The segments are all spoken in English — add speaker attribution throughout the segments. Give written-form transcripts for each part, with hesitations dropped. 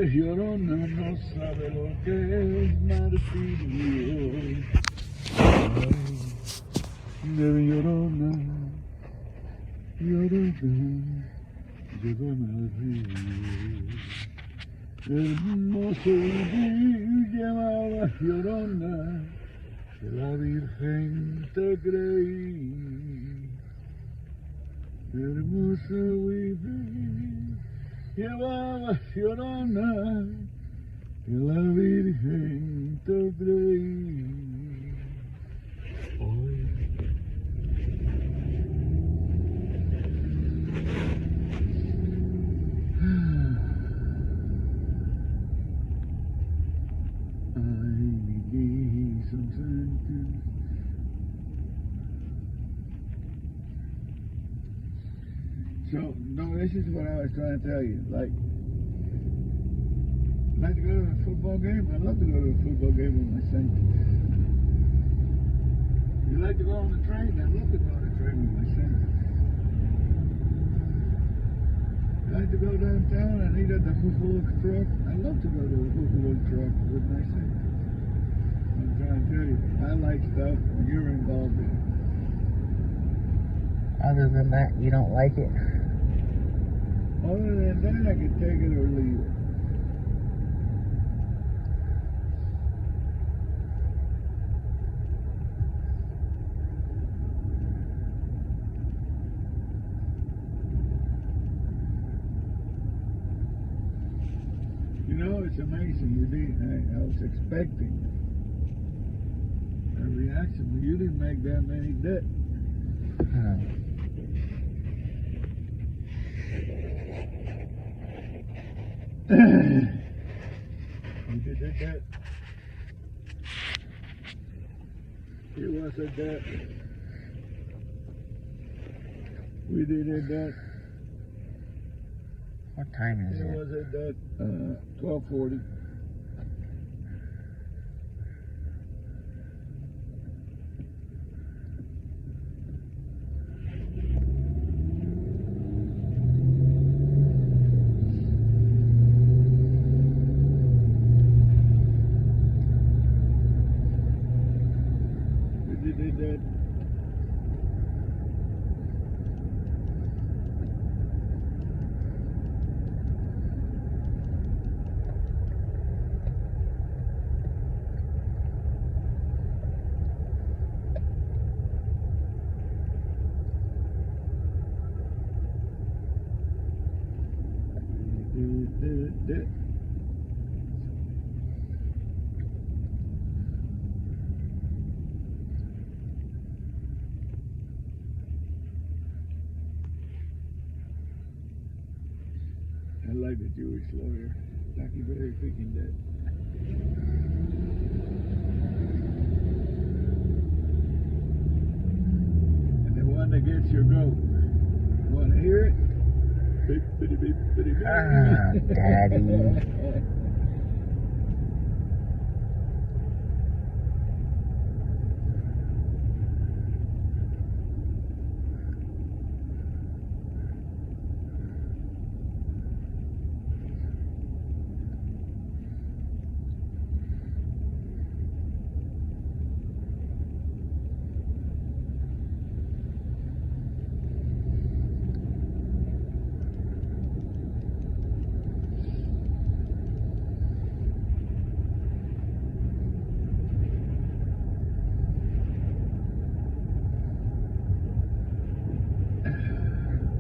Speaker 1: es llorona, no sabe lo que es martirio. De mi llorona, llorona, llévame al río. Hermoso vivir llevaba llorona, que la Virgen te creí. Hermoso vivir llevaba llorona, que la Virgen te creí. Hoy So, no, this is what I was trying to tell you. Like to go to a football game? I'd love to go to a football game with my son. You like to go on the train? I'd love to go on the train with my son. You like to go downtown and eat at the Buffalo truck? I'd love to go to a Buffalo truck with my son. I'm trying to tell you, I like stuff when you're involved in it.
Speaker 2: Other than that, you don't like it?
Speaker 1: Other than that, I could take it or leave it. You know, it's amazing. I was expecting a reaction, but you didn't make that many debt. You did that. It was a debt. We did that.
Speaker 2: What time is it?
Speaker 1: It was a debt. 12:40. I like the Jewish lawyer. Thank you very picking that. And the one that gets your goat. You want to hear it? Beep, bitty, beep, bitty, beep.
Speaker 2: Ah, Daddy.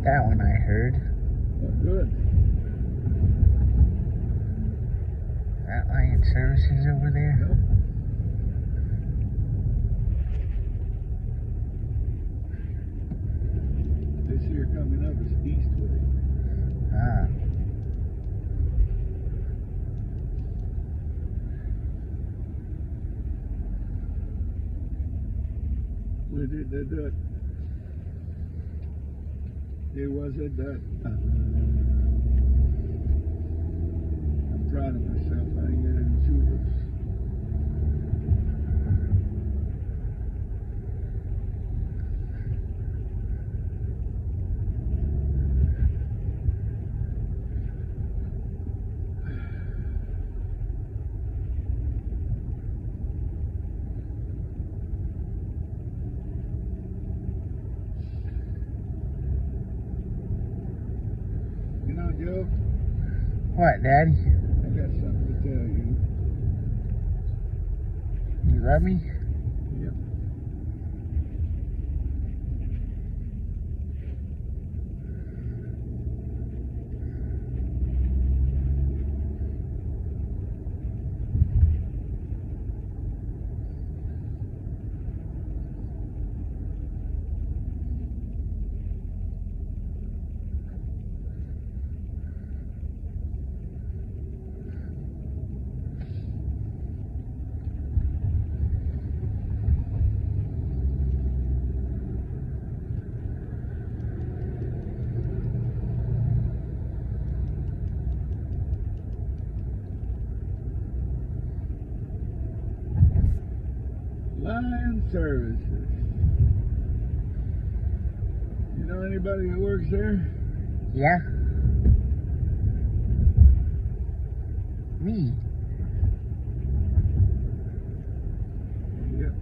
Speaker 2: That one I heard.
Speaker 1: Oh, good.
Speaker 2: That Lion Services over there?
Speaker 1: Nope. This here coming up is Eastway.
Speaker 2: Ah.
Speaker 1: We did that. It wasn't that. I'm proud of myself. I didn't get any shooters.
Speaker 2: What, Daddy?
Speaker 1: I got something to tell you.
Speaker 2: You love me?
Speaker 1: Yep. Lion Services. You know anybody that works there?
Speaker 2: Yeah. Me.
Speaker 1: Yep.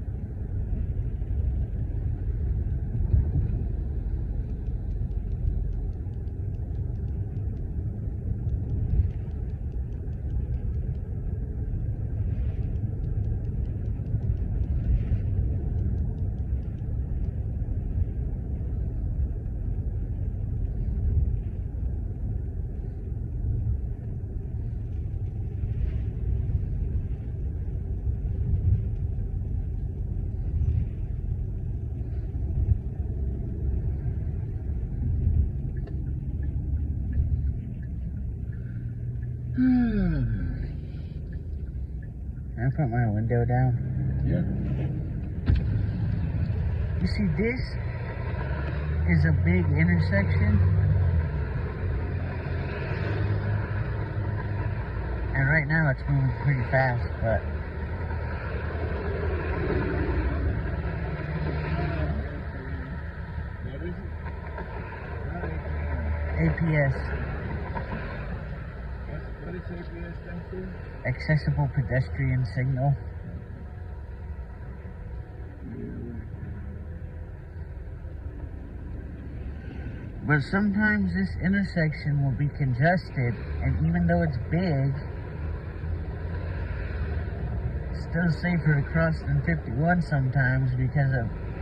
Speaker 2: Can I put my window down?
Speaker 1: Yeah.
Speaker 2: You see, this is a big intersection. And right now it's moving pretty fast, but
Speaker 1: What is it? Not
Speaker 2: APS,
Speaker 1: What is APS stand for?
Speaker 2: accessible pedestrian signal. But sometimes this intersection will be congested, and even though it's big, it's still safer to cross than 51 sometimes because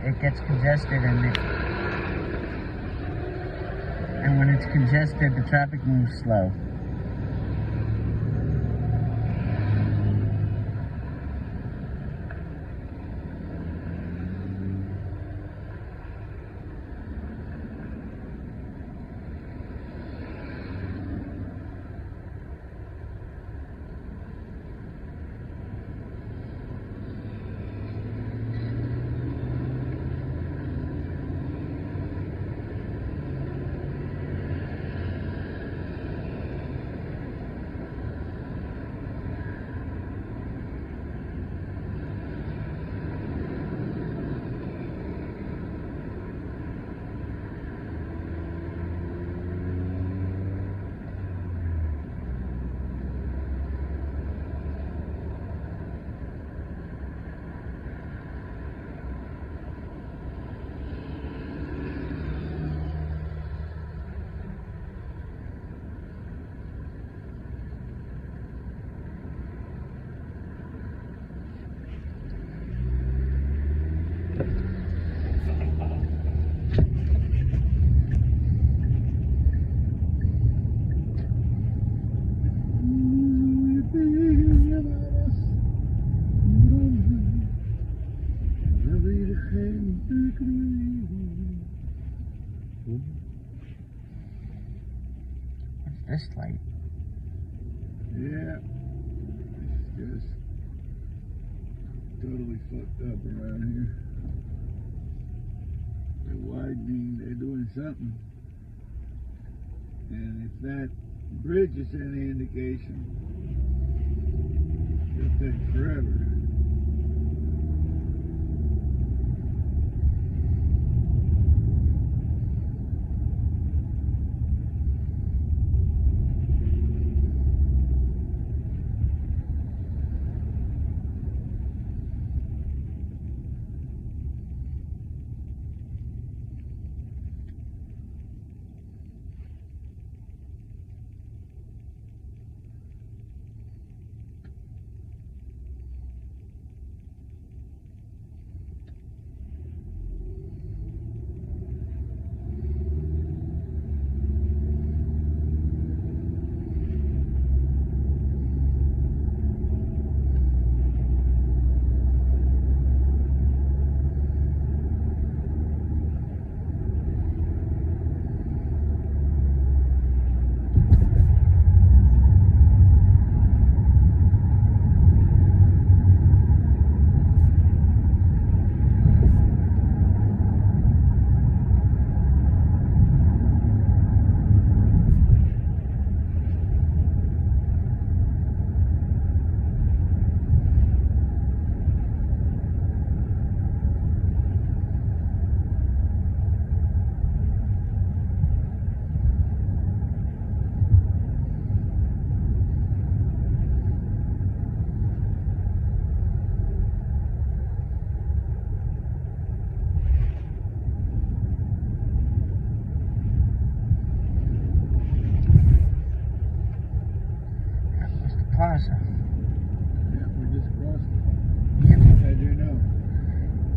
Speaker 2: it gets congested, and when it's congested, the traffic moves slow. What's this light?
Speaker 1: Yeah. It's just totally fucked up around here. They're widening, they're doing something. And if that bridge is any indication, it'll take forever.
Speaker 2: plaza.
Speaker 1: Yeah, we just crossed it.
Speaker 2: Yep.
Speaker 1: How'd you know?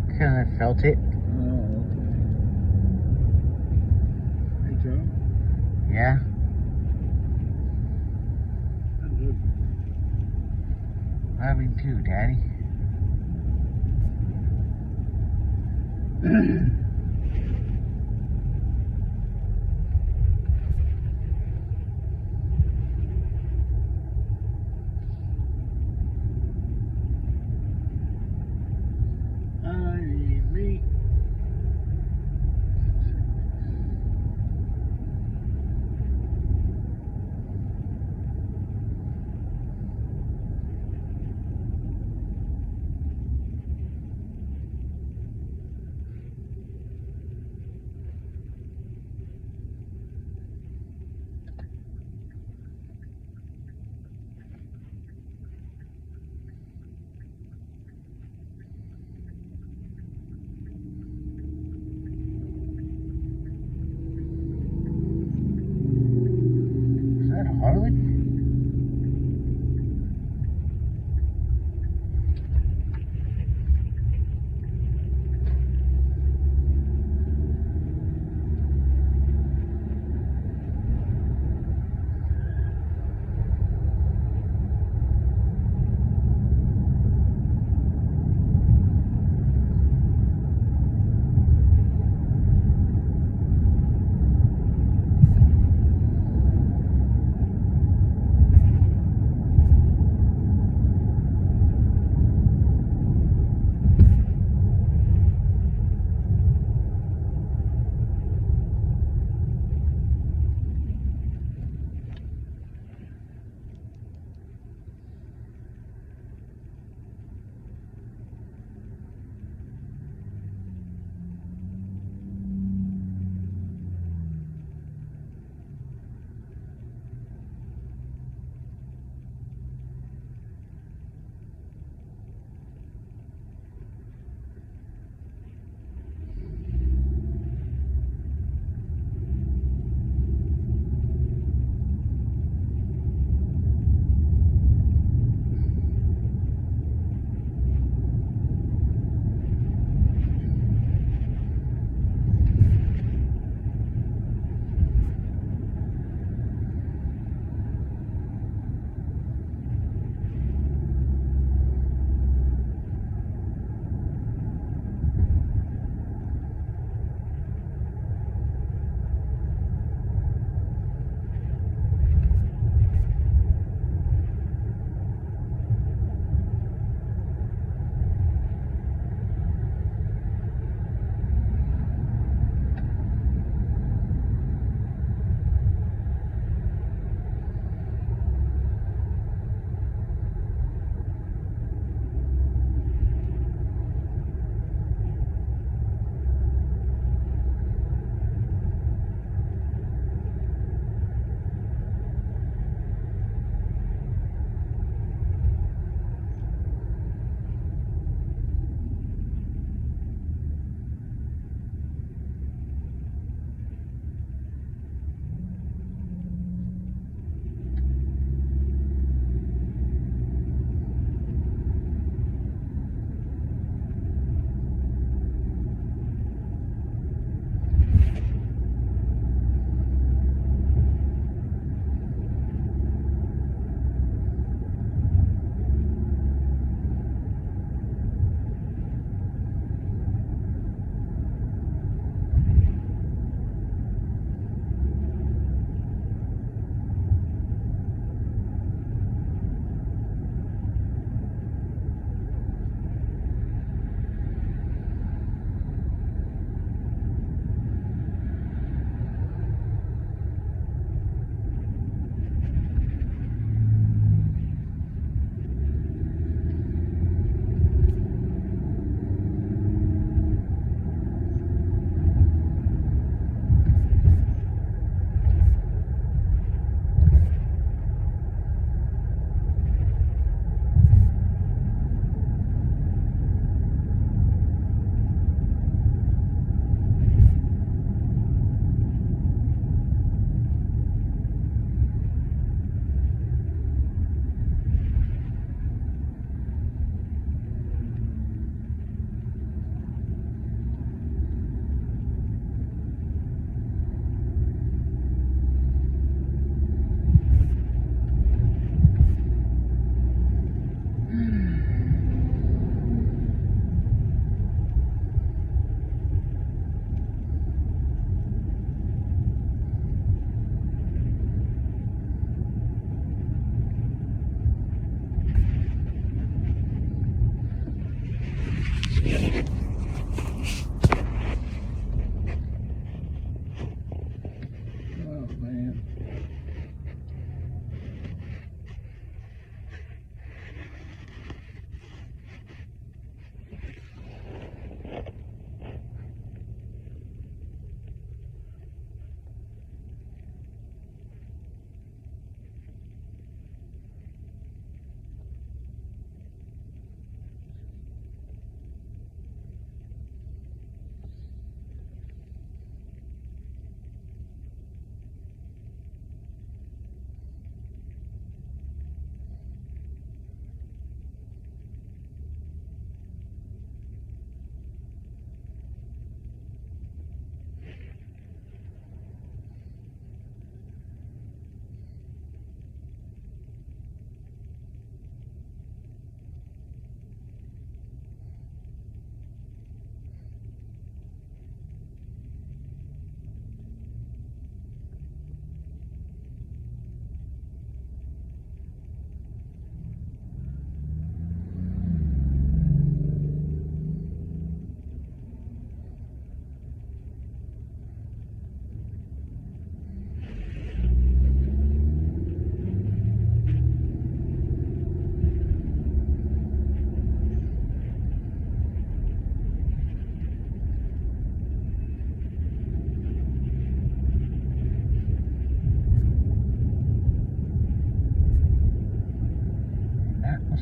Speaker 2: Because I felt it.
Speaker 1: Oh, okay. Hey, Joe.
Speaker 2: Yeah.
Speaker 1: I love you.
Speaker 2: Love you too, Daddy.
Speaker 1: I need meat.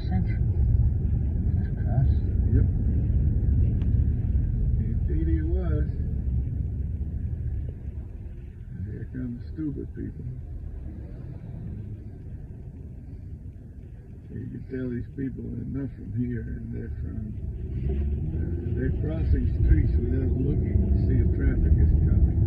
Speaker 2: Central. Just crossed.
Speaker 1: Yep. Indeed it was. And here come the stupid people. You can tell these people are enough from here, and they're crossing streets without looking to see if traffic is coming.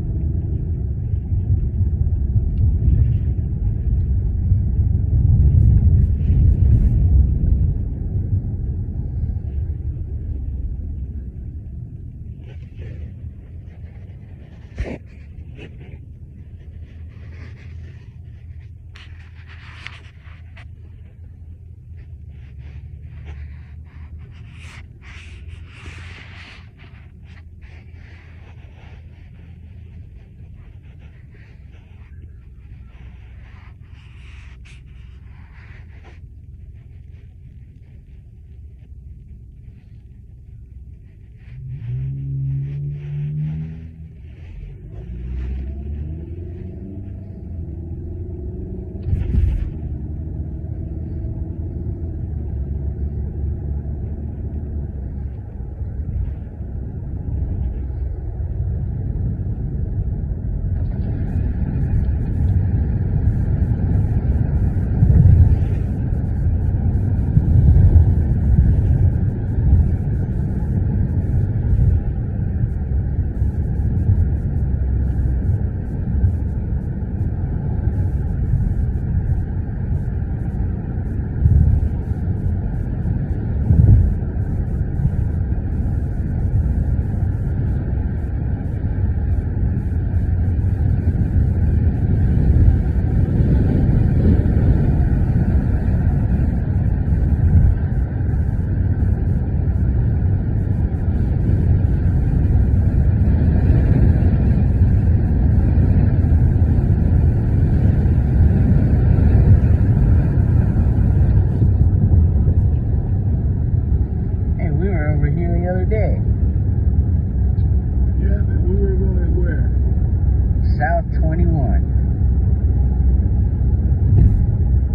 Speaker 2: South 21.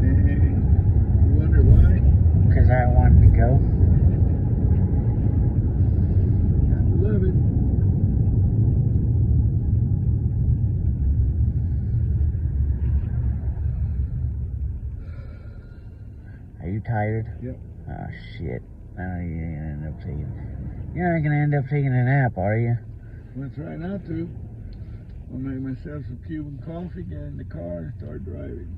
Speaker 1: You wonder why?
Speaker 2: Because I wanted to go.
Speaker 1: Gotta love it.
Speaker 2: Are you tired?
Speaker 1: Yep.
Speaker 2: Oh, shit. You're not gonna end up taking a nap, are you?
Speaker 1: Well, I try not to. I'll make myself some Cuban coffee, get in the car, and start driving.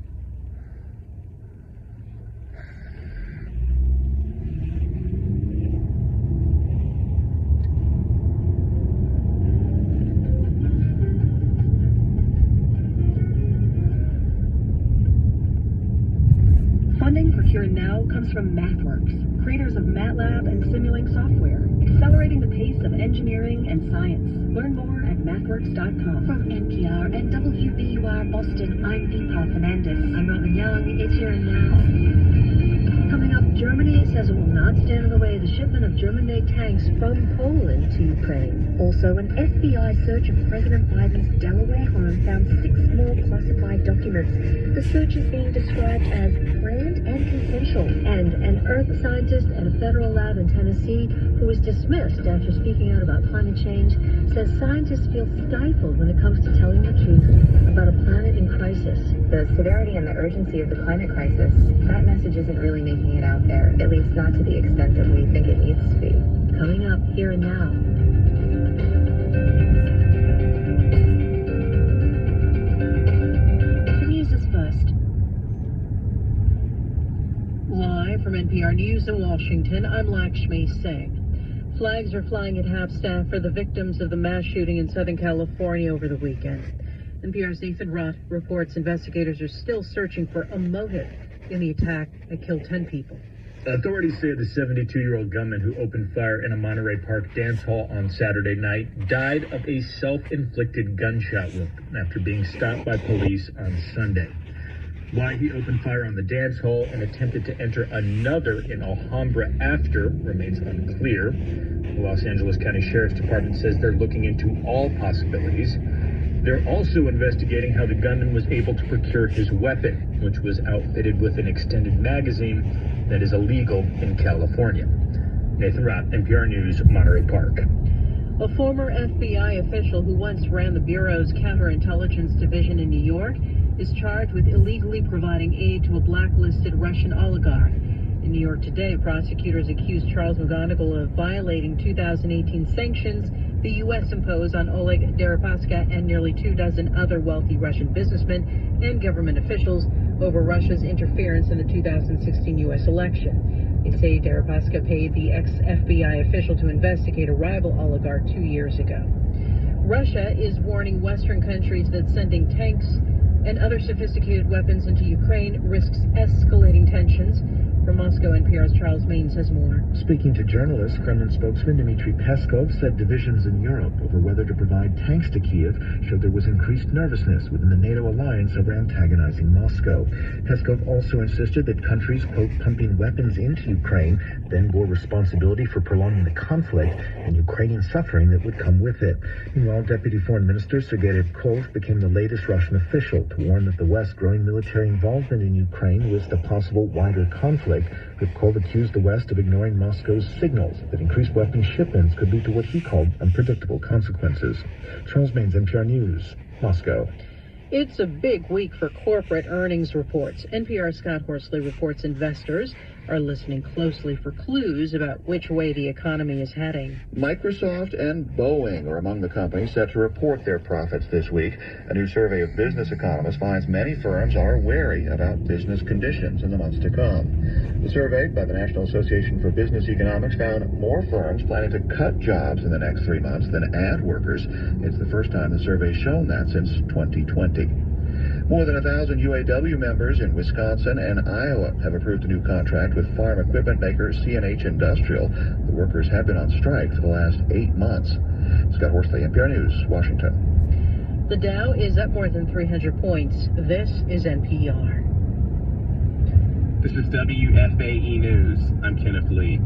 Speaker 3: Funding for Here and Now comes from MathWorks, creators of MATLAB and Simulink software, accelerating the pace of engineering and science. Learn more at mathworks.com.
Speaker 4: From NPR and WBUR Boston, I'm Deepa Fernandez. I'm Robin Young. It's Here and Now. Coming up, Germany says it will not stand in the way of the shipment of German-made tanks from Poland to Ukraine. Also, an FBI search of President Biden's Delaware home found 6 more classified documents. The search is being described as planned and consensual. And an earth scientist at a federal lab in Tennessee, who was dismissed after speaking out about climate change, says scientists feel stifled when it comes to telling the truth about a planet in crisis.
Speaker 5: The severity and the urgency of the climate crisis, that message isn't really making it out there, at least not to the extent that we think it needs to be.
Speaker 3: Coming up, Here and Now. The news is first. Live from NPR News in Washington, I'm Lakshmi Singh. Flags are flying at half-staff for the victims of the mass shooting in Southern California over the weekend. NPR's Nathan Rutt reports investigators are still searching for a motive in the attack that killed 10 people.
Speaker 6: Authorities say the 72-year-old gunman who opened fire in a Monterey Park dance hall on Saturday night died of a self-inflicted gunshot wound after being stopped by police on Sunday. Why he opened fire on the dance hall and attempted to enter another in Alhambra after remains unclear. The Los Angeles County Sheriff's Department says they're looking into all possibilities. They're also investigating how the gunman was able to procure his weapon, which was outfitted with an extended magazine that is illegal in California. Nathan Roth, NPR News, Monterey Park.
Speaker 3: A former FBI official who once ran the Bureau's counterintelligence division in New York is charged with illegally providing aid to a blacklisted Russian oligarch. In New York today, prosecutors accused Charles McGonigal of violating 2018 sanctions the U.S. imposed on Oleg Deripaska and nearly 24 other wealthy Russian businessmen and government officials over Russia's interference in the 2016 U.S. election. They say Deripaska paid the ex-FBI official to investigate a rival oligarch 2 years ago. Russia is warning Western countries that sending tanks and other sophisticated weapons into Ukraine risks escalating tensions. From Moscow, NPR's Charles Maine says more.
Speaker 7: Speaking to journalists, Kremlin spokesman Dmitry Peskov said divisions in Europe over whether to provide tanks to Kiev showed there was increased nervousness within the NATO alliance over antagonizing Moscow. Peskov also insisted that countries, quote, pumping weapons into Ukraine then bore responsibility for prolonging the conflict and Ukrainian suffering that would come with it. Meanwhile, Deputy Foreign Minister Sergei Ryabkov became the latest Russian official to warn that the West's growing military involvement in Ukraine risked a possible wider conflict. Ryabkov accused the West of ignoring Moscow's signals that increased weapons shipments could lead to what he called unpredictable consequences. Charles Maines, NPR News, Moscow.
Speaker 3: It's a big week for corporate earnings reports. NPR's Scott Horsley reports investors are listening closely for clues about which way the economy is heading.
Speaker 8: Microsoft and Boeing are among the companies set to report their profits this week. A new survey of business economists finds many firms are wary about business conditions in the months to come. The survey by the National Association for Business Economics found more firms planning to cut jobs in the next 3 months than add workers. It's the first time the survey's shown that since 2020. More than 1,000 UAW members in Wisconsin and Iowa have approved a new contract with farm equipment maker C&H Industrial. The workers have been on strike for the last 8 months. Scott Horsley, NPR News, Washington.
Speaker 3: The Dow is up more than 300 points. This is NPR.
Speaker 9: This is WFAE News. I'm Kenneth Lee.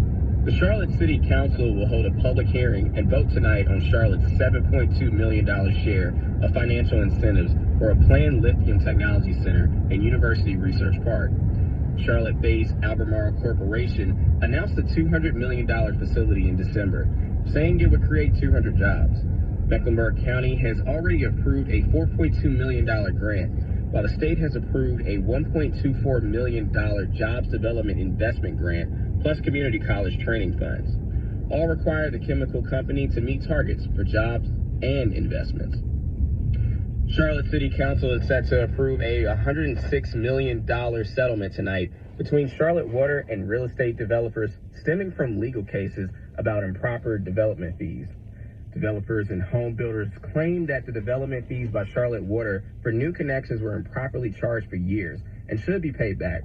Speaker 9: The Charlotte City Council will hold a public hearing and vote tonight on Charlotte's $7.2 million share of financial incentives for a planned lithium technology center and University Research Park. Charlotte-based Albemarle Corporation announced a $200 million facility in December, saying it would create 200 jobs. Mecklenburg County has already approved a $4.2 million grant, while the state has approved a $1.24 million Jobs Development Investment Grant, plus community college training funds. All require the chemical company to meet targets for jobs and investments. Charlotte City Council is set to approve a $106 million settlement tonight between Charlotte Water and real estate developers stemming from legal cases about improper development fees. Developers and home builders claim that the development fees by Charlotte Water for new connections were improperly charged for years and should be paid back.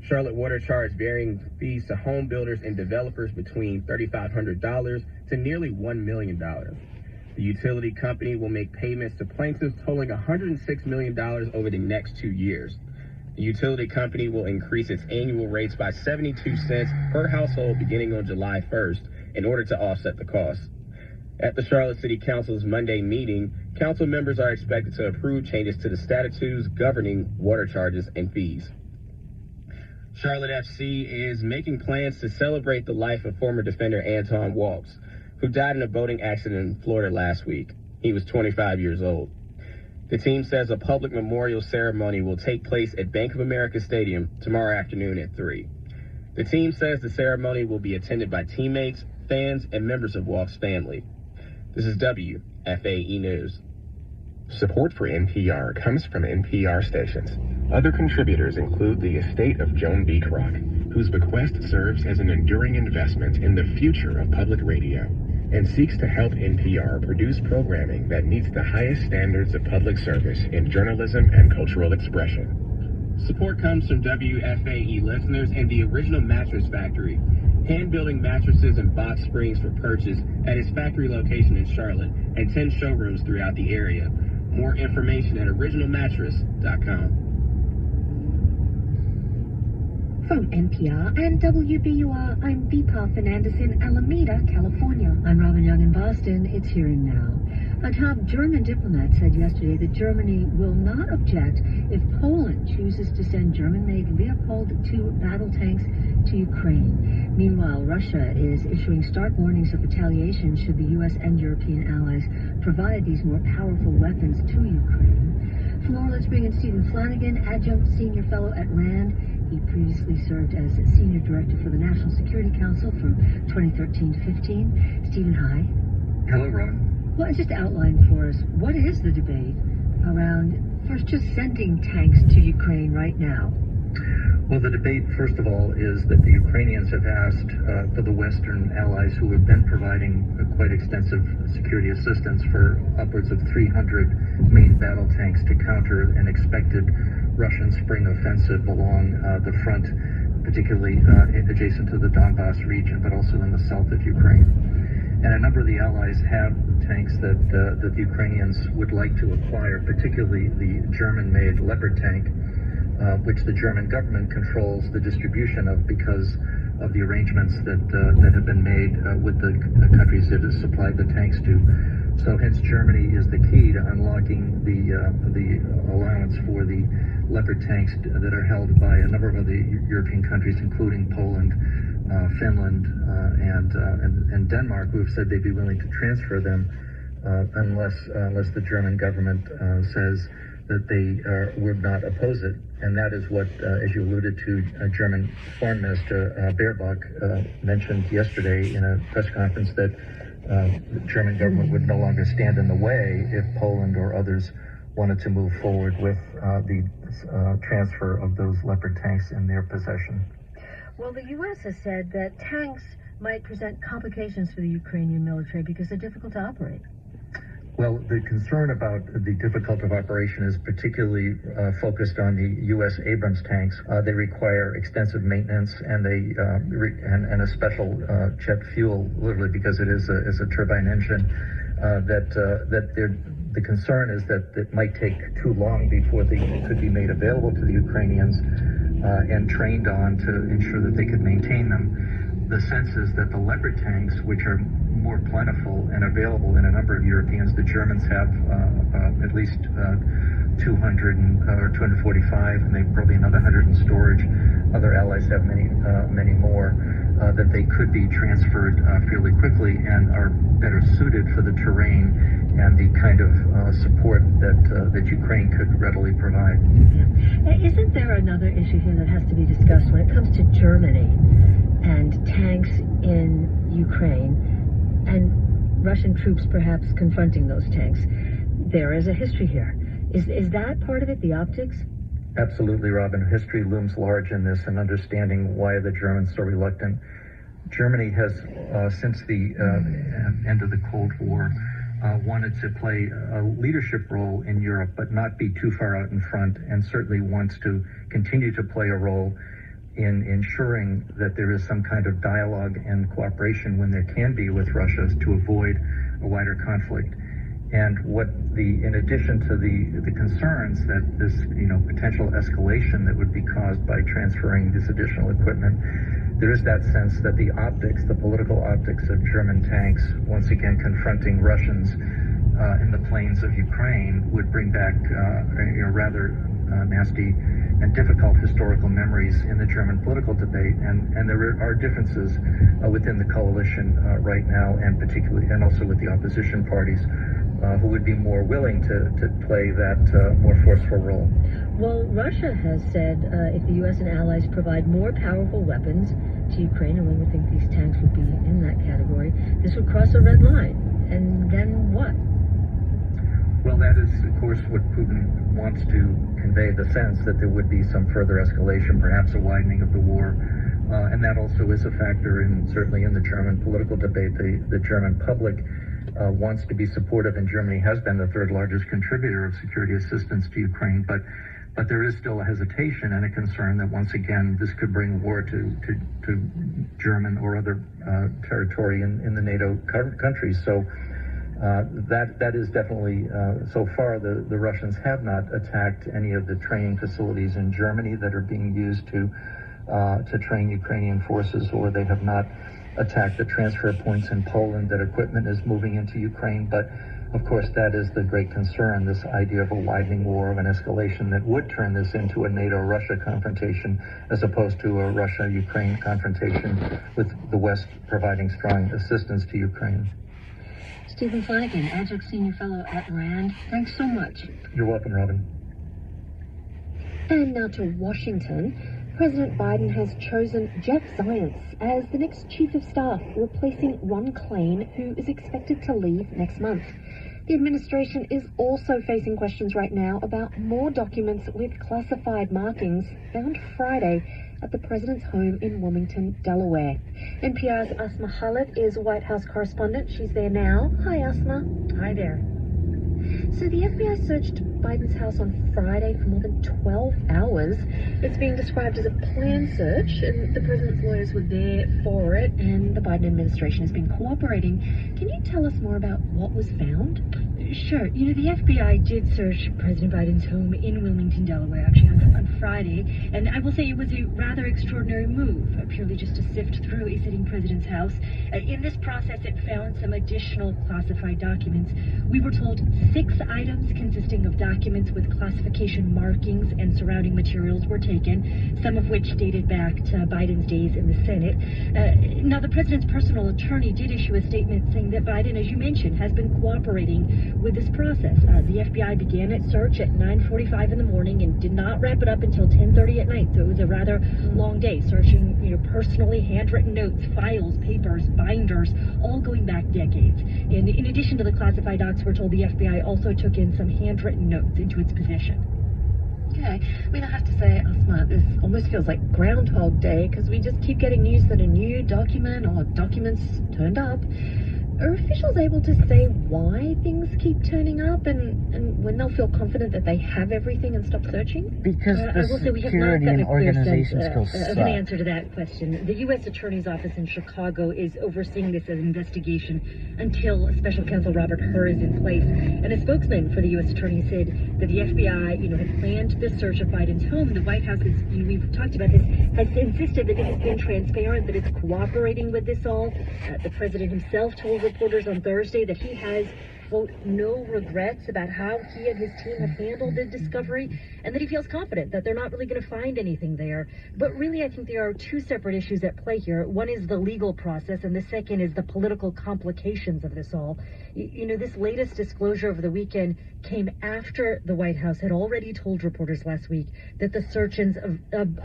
Speaker 9: Charlotte Water charged varying fees to home builders and developers between $3,500 to nearly $1 million. The utility company will make payments to plaintiffs totaling $106 million over the next 2 years. The utility company will increase its annual rates by 72 cents per household beginning on July 1st in order to offset the costs. At the Charlotte City Council's Monday meeting, council members are expected to approve changes to the statutes governing water charges and fees. Charlotte FC is making plans to celebrate the life of former defender Anton Walkes, who died in a boating accident in Florida last week. He was 25 years old. The team says a public memorial ceremony will take place at Bank of America Stadium tomorrow afternoon at 3. The team says the ceremony will be attended by teammates, fans, and members of Walk's family. This is WFAE News.
Speaker 10: Support for NPR comes from NPR stations. Other contributors include the estate of Joan B. Kroc, whose bequest serves as an enduring investment in the future of public radio and seeks to help NPR produce programming that meets the highest standards of public service in journalism and cultural expression.
Speaker 9: Support comes from WFAE listeners and the Original Mattress Factory, hand-building mattresses and box springs for purchase at its factory location in Charlotte and 10 showrooms throughout the area. More information at originalmattress.com.
Speaker 4: From NPR and WBUR, I'm Deepa Fernandez in Alameda, California. I'm Robin Young in Boston. It's Here and Now. A top German diplomat said yesterday that Germany will not object if Poland chooses to send German-made Leopard 2 battle tanks to Ukraine. Meanwhile, Russia is issuing stark warnings of retaliation should the U.S. and European allies provide these more powerful weapons to Ukraine. For more, let's bring in Stephen Flanagan, adjunct senior fellow at RAND. He previously served as senior director for the National Security Council from 2013 to 15. Stephen, hi.
Speaker 11: Hello, Robin.
Speaker 4: Well, just outline for us, what is the debate around first just sending tanks to Ukraine right now?
Speaker 11: Well, the debate, first of all, is that the Ukrainians have asked for the Western allies who have been providing quite extensive security assistance for upwards of 300 main battle tanks to counter an expected Russian spring offensive along the front, particularly adjacent to the Donbass region, but also in the south of Ukraine. And a number of the allies have tanks that the Ukrainians would like to acquire, particularly the German-made Leopard tank, which the German government controls the distribution of because of the arrangements that have been made with the countries that have supplied the tanks to. So hence Germany is the key to unlocking the allowance for the Leopard tanks that are held by a number of other European countries, including Poland, Finland, and Denmark, who have said they'd be willing to transfer them unless the German government says that they would not oppose it. And that is what, as you alluded to, German Foreign Minister Baerbock mentioned yesterday in a press conference that the German government would no longer stand in the way if Poland or others wanted to move forward with the transfer of those Leopard tanks in their possession.
Speaker 4: Well, the U.S. has said that tanks might present complications for the Ukrainian military because they're difficult to operate.
Speaker 11: Well, the concern about the difficulty of operation is particularly focused on the U.S. Abrams tanks. They require extensive maintenance and and a special jet fuel, literally because it is a turbine engine. The concern is that it might take too long before they could be made available to the Ukrainians and trained on to ensure that they could maintain them. The sense is that the Leopard tanks, which are more plentiful and available in a number of Europeans, the Germans have at least 200 or 245, and they probably another 100 in storage. Other allies have many more. That they could be transferred fairly quickly and are better suited for the terrain and the kind of support that Ukraine could readily provide.
Speaker 4: Yeah. Isn't there another issue here that has to be discussed when it comes to Germany and tanks in Ukraine and Russian troops perhaps confronting those tanks? There is a history here. Is that part of it, the optics?
Speaker 11: Absolutely, Robin. History looms large in this, and understanding why the Germans are so reluctant. Germany has, since the end of the Cold War, wanted to play a leadership role in Europe, but not be too far out in front, and certainly wants to continue to play a role in ensuring that there is some kind of dialogue and cooperation when there can be with Russia to avoid a wider conflict. And in addition to the concerns that this, potential escalation that would be caused by transferring this additional equipment, there is that sense that the political optics of German tanks, once again confronting Russians in the plains of Ukraine, would bring back rather nasty and difficult historical memories in the German political debate. And there are differences within the coalition right now, and particularly, and also with the opposition parties, who would be more willing to play that more forceful role.
Speaker 4: Well, Russia has said if the U.S. and allies provide more powerful weapons to Ukraine, and one would think these tanks would be in that category, this would cross a red line. And then what?
Speaker 11: Well, that is, of course, what Putin wants to convey, the sense that there would be some further escalation, perhaps a widening of the war. And that also is a factor certainly in the German political debate. The German public wants to be supportive, and Germany has been the third largest contributor of security assistance to Ukraine, but there is still a hesitation and a concern that once again this could bring war to German or other territory in the NATO countries. So that is definitely so far the Russians have not attacked any of the training facilities in Germany that are being used to train Ukrainian forces, or they have not attacked the transfer points in Poland that equipment is moving into Ukraine. But Of course, that is the great concern, this idea of a widening war, of an escalation that would turn this into a NATO-Russia confrontation as opposed to a Russia-Ukraine confrontation with the West providing strong assistance to Ukraine.
Speaker 4: Stephen Flanagan, Adjunct Senior Fellow at RAND, thanks so much.
Speaker 11: You're welcome, Robin.
Speaker 4: And now to Washington. President Biden has chosen Jeff Zients as the next Chief of Staff, replacing Ron Klain, who is expected to leave next month. The administration is also facing questions right now about more documents with classified markings found Friday at the president's home in Wilmington, Delaware. NPR's Asma Khalid is White House correspondent. She's there now. Hi, Asma.
Speaker 12: Hi there.
Speaker 4: So the FBI searched Biden's house on Friday for more than 12 hours. It's being described as a planned search, and the president's lawyers were there for it, and the Biden administration has been cooperating. Can you tell us more about what was found?
Speaker 12: Sure. The FBI did search President Biden's home in Wilmington, Delaware, actually on Friday. And I will say it was a rather extraordinary move, purely just to sift through a sitting president's house. In this process, it found some additional classified documents. We were told 6 items consisting of documents with classification markings and surrounding materials were taken, some of which dated back to Biden's days in the Senate. Now, the president's personal attorney did issue a statement saying that Biden, as you mentioned, has been cooperating with this process. The FBI began its search at 9:45 in the morning and did not wrap it up until 10:30 at night. So it was a rather long day, searching, personally handwritten notes, files, papers, binders, all going back decades. And in addition to the classified docs, we're told the FBI also took in some handwritten notes into its possession.
Speaker 4: Okay. I have to say, Asma, this almost feels like Groundhog Day, because we just keep getting news that a new document or documents turned up. Are officials able to say why things keep turning up and when they'll feel confident that they have everything and stop searching?
Speaker 2: Because the security and organization still suck.
Speaker 12: Of an answer to that question. The U.S. Attorney's Office in Chicago is overseeing this investigation until Special Counsel Robert Hur is in place. And a spokesman for the U.S. Attorney said that the FBI, had planned the search of Biden's home. The White House is, we've talked about this, has insisted that it has been transparent, that it's cooperating with this all. The president himself told reporters on Thursday that he has, quote, no regrets about how he and his team have handled the discovery, and that he feels confident that they're not really going to find anything there. But really, I think there are 2 separate issues at play here. One is the legal process, and the second is the political complications of this all. This latest disclosure over the weekend came after the White House had already told reporters last week that the search-ins of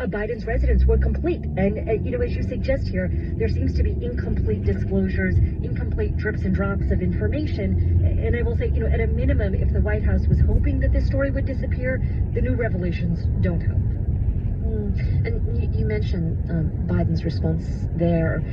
Speaker 12: Biden's residence were complete. And, as you suggest here, there seems to be incomplete disclosures, incomplete drips and drops of information. And I will say, at a minimum, if the White House was hoping that this story would disappear, the new revelations don't help.
Speaker 4: And you mentioned Biden's response there,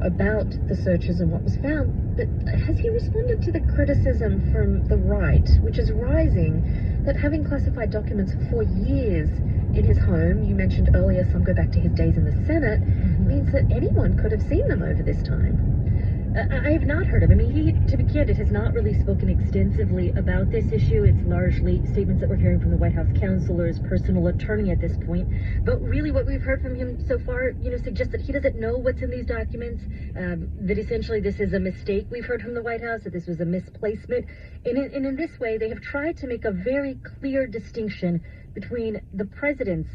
Speaker 4: about the searches and what was found. But has he responded to the criticism from the right, which is rising, that having classified documents for years in his home, you mentioned earlier some go back to his days in the Senate, means that anyone could have seen them over this time?
Speaker 12: I have not heard him. He, to be candid, has not really spoken extensively about this issue. It's largely statements that we're hearing from the White House counselor's personal attorney at this point. But really what we've heard from him so far, suggests that he doesn't know what's in these documents, that essentially this is a mistake. We've heard from the White House that this was a misplacement. And in this way, they have tried to make a very clear distinction between the president's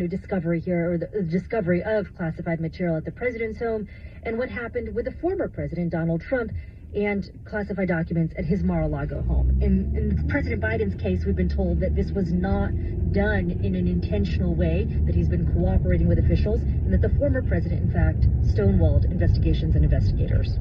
Speaker 12: discovery here, or the discovery of classified material at the president's home, and what happened with the former president, Donald Trump, and classified documents at his Mar-a-Lago home. In President Biden's case, we've been told that this was not done in an intentional way, that he's been cooperating with officials, and that the former president, in fact, stonewalled investigations and investigators.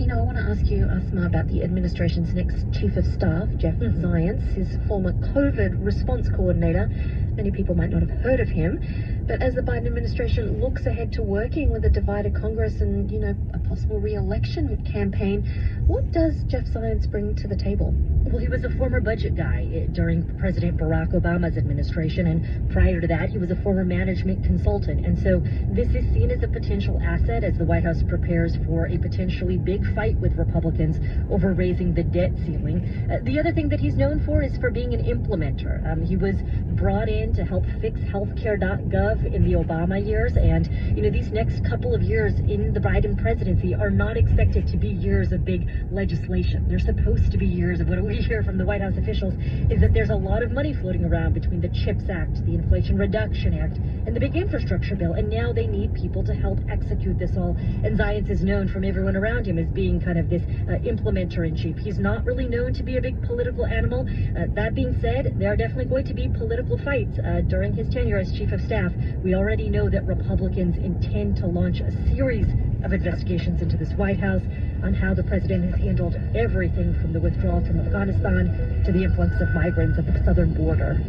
Speaker 4: I want to ask you, Asma, about the administration's next Chief of Staff, Jeff Zients, his former COVID response coordinator. Many people might not have heard of him, but as the Biden administration looks ahead to working with a divided Congress and, a possible re-election campaign, what does Jeff Zients bring to the table?
Speaker 12: Well, he was a former budget guy during President Barack Obama's administration, and prior to that, he was a former management consultant. And so this is seen as a potential asset as the White House prepares for a potentially big fight with Republicans over raising the debt ceiling. The other thing that he's known for is for being an implementer. He was brought in in to help fix healthcare.gov in the Obama years. And, these next couple of years in the Biden presidency are not expected to be years of big legislation. They're supposed to be years of what we hear from the White House officials is that there's a lot of money floating around between the CHIPS Act, the Inflation Reduction Act, and the big infrastructure bill. And now they need people to help execute this all. And Zients is known from everyone around him as being kind of this implementer in chief. He's not really known to be a big political animal. That being said, there are definitely going to be political fights during his tenure as chief of staff. We already know that Republicans intend to launch a series of investigations into this White House on how the president has handled everything from the withdrawal from Afghanistan to the influx of migrants at the southern border.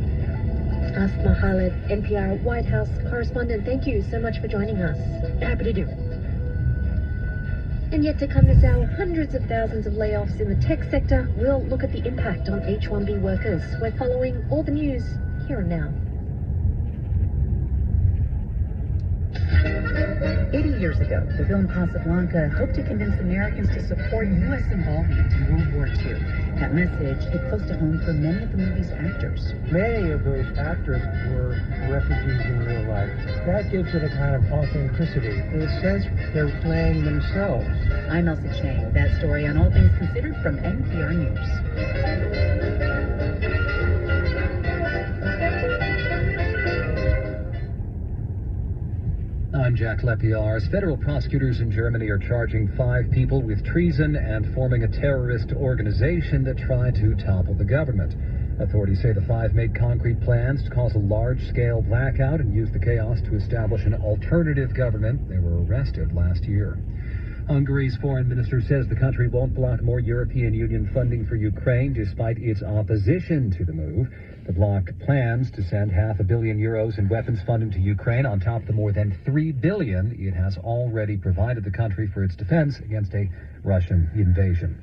Speaker 12: Asma Khalid, NPR White House correspondent, thank you so much for joining us. Happy to do. And yet to come this hour, hundreds of thousands of layoffs in the tech sector. We'll look at the impact on H-1B workers. We're following all the news here and now.
Speaker 13: 80 years ago, the film Casablanca hoped to convince Americans to support U.S. involvement in World War II. That message hit close to home for many of the movie's actors.
Speaker 14: Many of those actors were refugees in real life. That gives it a kind of authenticity. In a sense, they're playing themselves.
Speaker 13: I'm Elsie Chang. That story on All Things Considered from NPR News.
Speaker 15: I'm Jack Lepiars. Federal prosecutors in Germany are charging 5 people with treason and forming a terrorist organization that tried to topple the government. Authorities say the 5 made concrete plans to cause a large-scale blackout and use the chaos to establish an alternative government. They were arrested last year. Hungary's foreign minister says the country won't block more European Union funding for Ukraine despite its opposition to the move. The bloc plans to send €500 million in weapons funding to Ukraine on top of the more than $3 billion it has already provided the country for its defense against a Russian invasion.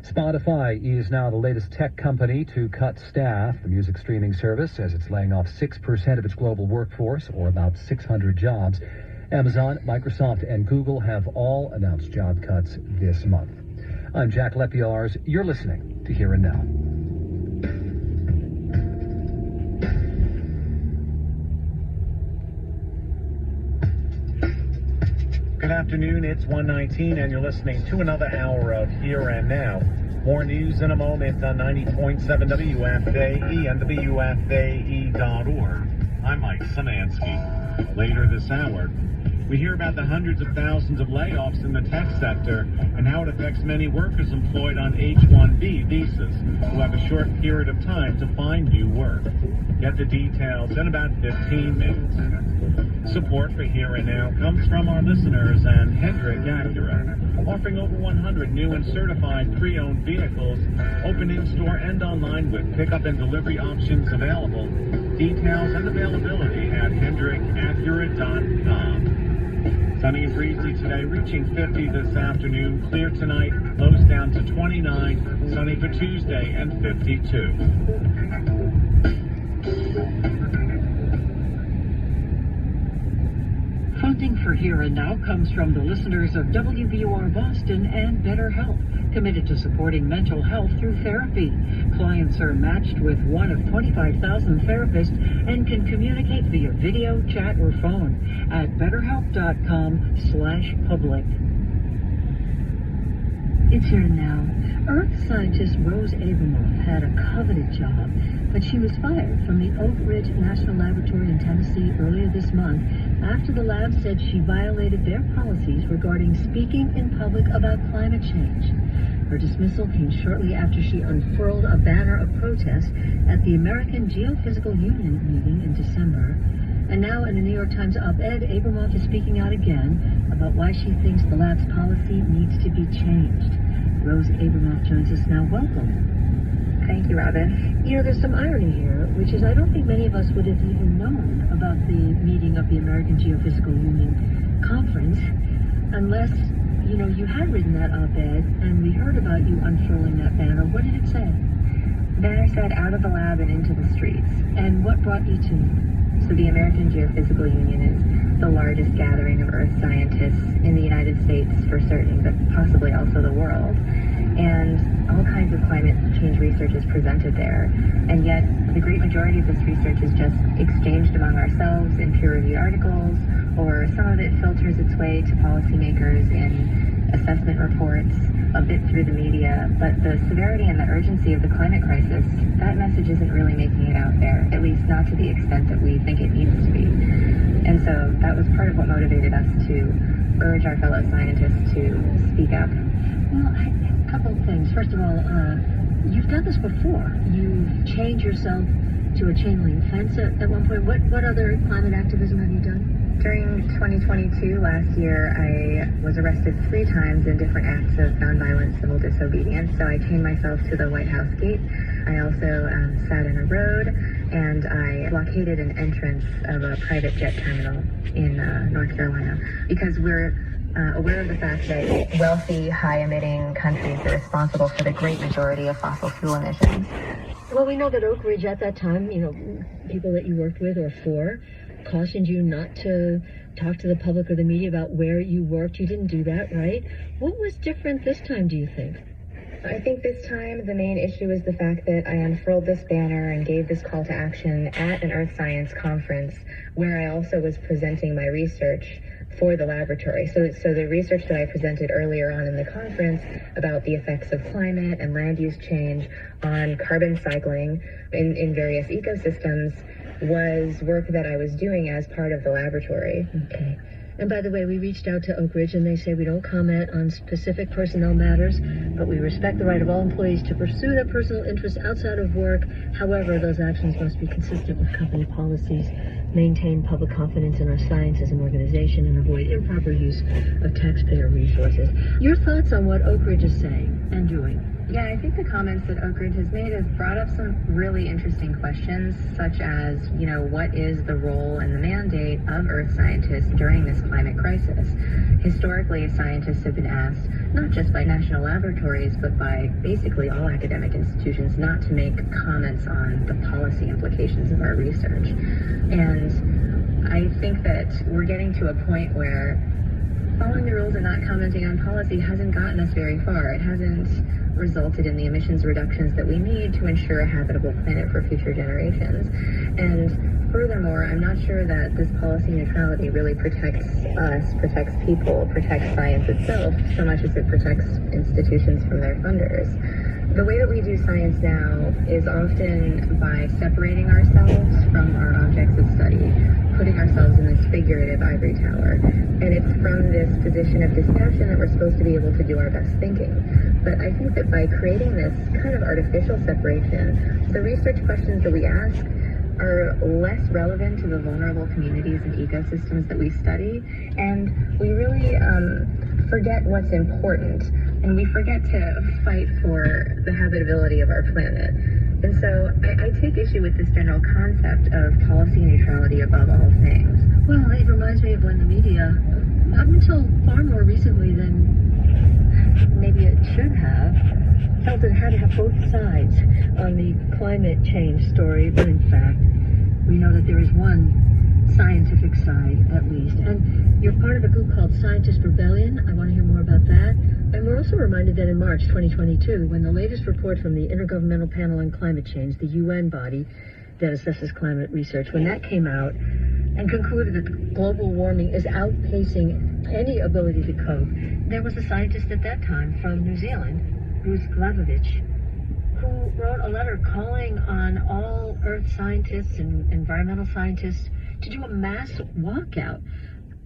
Speaker 15: Spotify is now the latest tech company to cut staff. The music streaming service says it's laying off 6% of its global workforce, or about 600 jobs. Amazon, Microsoft, and Google have all announced job cuts this month. I'm Jack Lepiars. You're listening to Here and Now.
Speaker 16: Good afternoon, it's 1:19 and you're listening to another hour of Here and Now. More news in a moment on 90.7 WFAE and WFAE.org. I'm Mike Szymanski. Later this hour, we hear about the hundreds of thousands of layoffs in the tech sector and how it affects many workers employed on H-1B visas who have a short period of time to find new work. Get the details in about 15 minutes. Support for Here and Now comes from our listeners and Hendrick Acura, offering over 100 new and certified pre-owned vehicles, open in-store and online with pickup and delivery options available. Details and availability at hendrickacura.com. Sunny and breezy today, reaching 50 this afternoon. Clear tonight, lows down to 29. Sunny for Tuesday and 52.
Speaker 3: Funding for Here and Now comes from the listeners of WVOR Boston and Better Health, committed to supporting mental health through therapy. Clients are matched with one of 25,000 therapists and can communicate via video, chat, or phone at betterhelp.com/public. It's Here and Now. Earth scientist Rose Abramoff had a coveted job, but she was fired from the Oak Ridge National Laboratory in Tennessee earlier this month after the lab said she violated their policies regarding speaking in public about climate change. Her dismissal came shortly after she unfurled a banner of protest at the American Geophysical Union meeting in December. And now in a New York Times op-ed, Abramoff is speaking out again about why she thinks the lab's policy needs to be changed. Rose Abramoff joins us now. Welcome.
Speaker 5: Thank you, Robin.
Speaker 3: There's some irony here, which is I don't think many of us would have even known about the meeting of the American Geophysical Union conference unless, you had written that op-ed and we heard about you unfurling that banner. What did it say?
Speaker 5: The banner said, out of the lab and into the streets.
Speaker 3: And what brought you to me?
Speaker 5: So the American Geophysical Union is the largest gathering of earth scientists in the United States for certain, but possibly also the world. and all kinds of climate change research is presented there. And yet, the great majority of this research is just exchanged among ourselves in peer-reviewed articles, or some of it filters its way to policymakers in assessment reports, a bit through the media. But the severity and the urgency of the climate crisis, that message isn't really making it out there, at least not to the extent that we think it needs to be. And so that was part of what motivated us to urge our fellow scientists to speak up.
Speaker 4: Well, a couple of things. First of all, you've done this before. You've chained yourself to a chain link fence at one point. What other climate activism have you done?
Speaker 5: During 2022, last year, I was arrested 3 times in different acts of nonviolent civil disobedience. So I chained myself to the White House gate. I also sat in a road, and I blockaded an entrance of a private jet terminal in North Carolina, because we're aware of the fact that wealthy, high-emitting countries are responsible for the great majority of fossil fuel emissions.
Speaker 4: Well, we know that Oak Ridge at that time, people that you worked with or for, cautioned you not to talk to the public or the media about where you worked. You didn't do that, right? What was different this time, do you think?
Speaker 5: I think this time the main issue is the fact that I unfurled this banner and gave this call to action at an earth science conference where I also was presenting my research for the laboratory. So the research that I presented earlier on in the conference about the effects of climate and land use change on carbon cycling in various ecosystems was work that I was doing as part of the laboratory.
Speaker 4: Okay. And by the way, we reached out to Oak Ridge, and they say we don't comment on specific personnel matters, but we respect the right of all employees to pursue their personal interests outside of work. However, those actions must be consistent with company policies, maintain public confidence in our science as an organization, and avoid improper use of taxpayer resources. Your thoughts on what Oak Ridge is saying and doing?
Speaker 5: Yeah, I think the comments that Oak Ridge has made have brought up some really interesting questions, such as, what is the role and the mandate of earth scientists during this climate crisis? Historically, scientists have been asked, not just by national laboratories, but by basically all academic institutions, not to make comments on the policy implications of our research. And I think that we're getting to a point where following the rules and not commenting on policy hasn't gotten us very far. It hasn't resulted in the emissions reductions that we need to ensure a habitable planet for future generations. And furthermore, I'm not sure that this policy neutrality really protects us, protects people, protects science itself, so much as it protects institutions from their funders. The way that we do science now is often by separating ourselves from our objects of study, putting ourselves in this figurative ivory tower. And it's from this position of dispassion that we're supposed to be able to do our best thinking. But I think that by creating this kind of artificial separation, the research questions that we ask are less relevant to the vulnerable communities and ecosystems that we study, and we really forget what's important, and we forget to fight for the habitability of our planet. And so I take issue with this general concept of policy neutrality above all things.
Speaker 4: Well, it reminds me of when the media, up until far more recently than maybe it should have, felt it had to have both sides on the climate change story, but in fact, we know that there is one scientific side, at least. And you're part of a group called Scientist Rebellion. I want to hear more about that. And we're also reminded that in March 2022, when the latest report from the Intergovernmental Panel on Climate Change, the UN body that assesses climate research, when that came out and concluded that global warming is outpacing any ability to cope, there was a scientist at that time from New Zealand, Bruce Glavovich, who wrote a letter calling on all earth scientists and environmental scientists to do a mass walkout.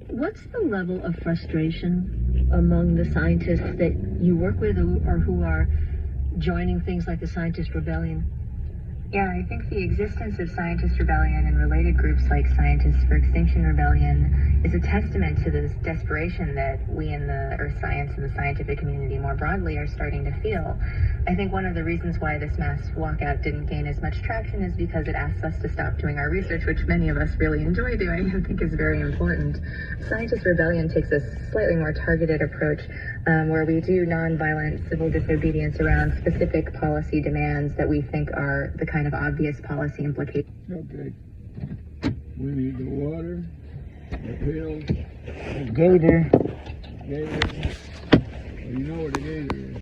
Speaker 4: What's the level of frustration among the scientists that you work with or who are joining things like the Scientist Rebellion?
Speaker 5: Yeah, I think the existence of Scientist Rebellion and related groups like Scientists for Extinction Rebellion is a testament to this desperation that we in the earth science and the scientific community more broadly are starting to feel. I think one of the reasons why this mass walkout didn't gain as much traction is because it asks us to stop doing our research, which many of us really enjoy doing and think is very important. Scientist Rebellion takes a slightly more targeted approach where we do nonviolent civil disobedience around specific policy demands that we think are the kind of obvious policy implications.
Speaker 1: Okay. We need the water, the pills,
Speaker 2: Gator.
Speaker 1: gator. Well, you know what a gator is.